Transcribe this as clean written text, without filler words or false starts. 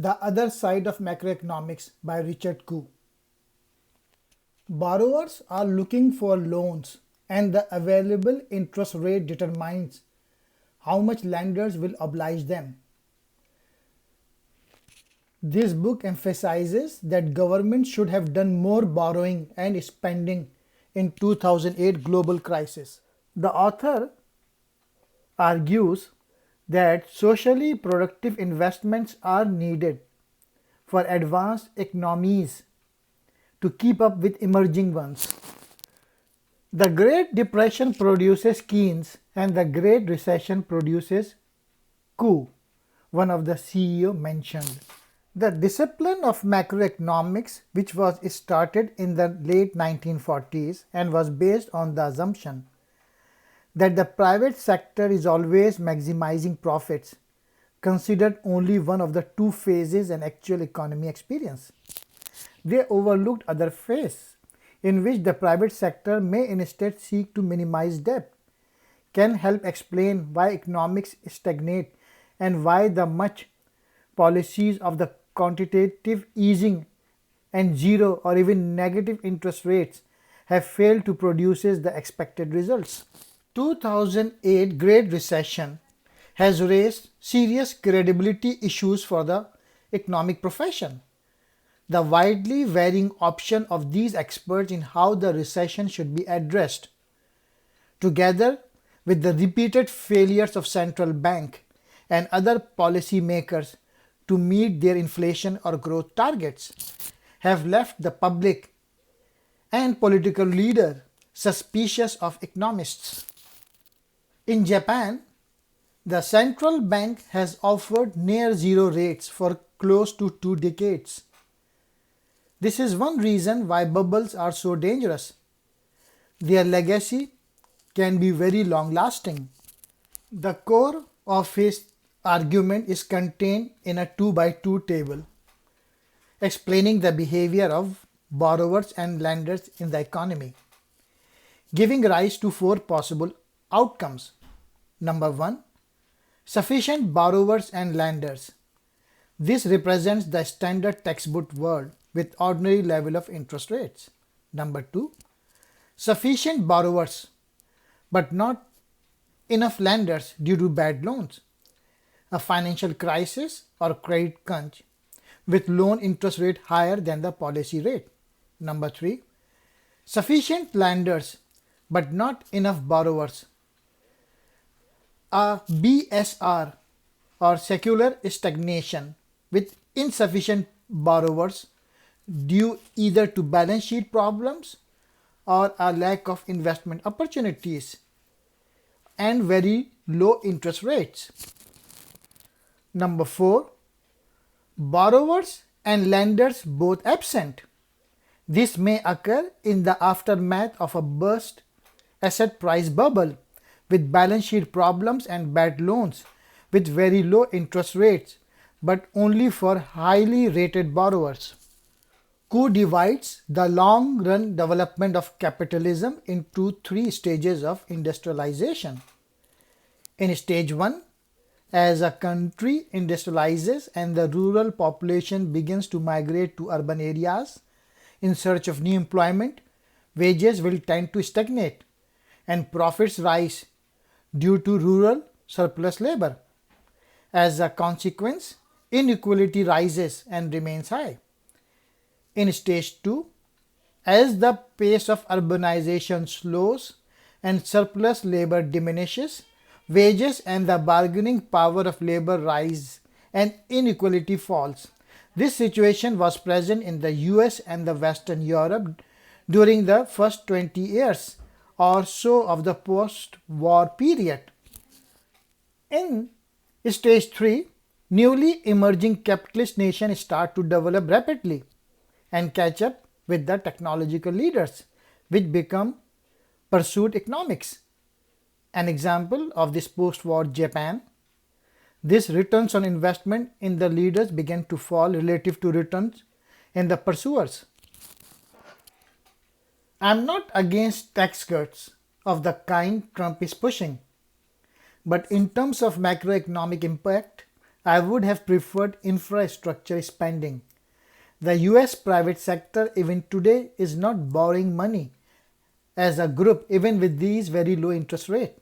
The Other Side of Macroeconomics by Richard Koo. Borrowers are looking for loans, and the available interest rate determines how much lenders will oblige them. This book emphasizes that governments should have done more borrowing and spending in 2008 global crisis. The author argues that socially productive investments are needed for advanced economies to keep up with emerging ones. The Great Depression produces Keynes and the Great Recession produces Koo, one of the CEO mentioned. The discipline of macroeconomics, which was started in the late 1940s and was based on the assumption that the private sector is always maximizing profits, considered only one of the two phases an actual economy experience. They overlooked other phase, in which the private sector may instead seek to minimize debt, can help explain why economics stagnate and why the much policies of the quantitative easing and zero or even negative interest rates have failed to produce the expected results. 2008 Great Recession has raised serious credibility issues for the economic profession. The widely varying option of these experts in how the recession should be addressed, together with the repeated failures of central bank and other policy makers to meet their inflation or growth targets, have left the public and political leaders suspicious of economists. In Japan, the central bank has offered near zero rates for close to 2 decades. This is one reason why bubbles are so dangerous. Their legacy can be very long lasting. The core of his argument is contained in a 2 by 2 table, explaining the behavior of borrowers and lenders in the economy, giving rise to 4 possible outcomes. Number 1. Sufficient borrowers and lenders. This represents the standard textbook world with ordinary level of interest rates. Number 2. Sufficient borrowers but not enough lenders due to bad loans, a financial crisis or credit crunch with loan interest rate higher than the policy rate. Number 3. Sufficient lenders but not enough borrowers, a BSR or secular stagnation with insufficient borrowers due either to balance sheet problems or a lack of investment opportunities and very low interest rates. Number 4. Borrowers and lenders both absent. This may occur in the aftermath of a burst asset price bubble with balance sheet problems and bad loans with very low interest rates, but only for highly rated borrowers. Koo divides the long-run development of capitalism into 3 stages of industrialization. In stage 1, as a country industrializes and the rural population begins to migrate to urban areas in search of new employment, wages will tend to stagnate and profits rise due to rural surplus labor. As a consequence, inequality rises and remains high. In stage 2, as the pace of urbanization slows and surplus labor diminishes, wages and the bargaining power of labor rise and inequality falls. This situation was present in the US and the Western Europe during the first 20 years or so of the post-war period. In stage 3, newly emerging capitalist nations start to develop rapidly and catch up with the technological leaders, which become pursued economics. An example of this post-war Japan. This returns on investment in the leaders began to fall relative to returns in the pursuers. I am not against tax cuts of the kind Trump is pushing, but in terms of macroeconomic impact, I would have preferred infrastructure spending. The US private sector even today is not borrowing money as a group even with these very low interest rates.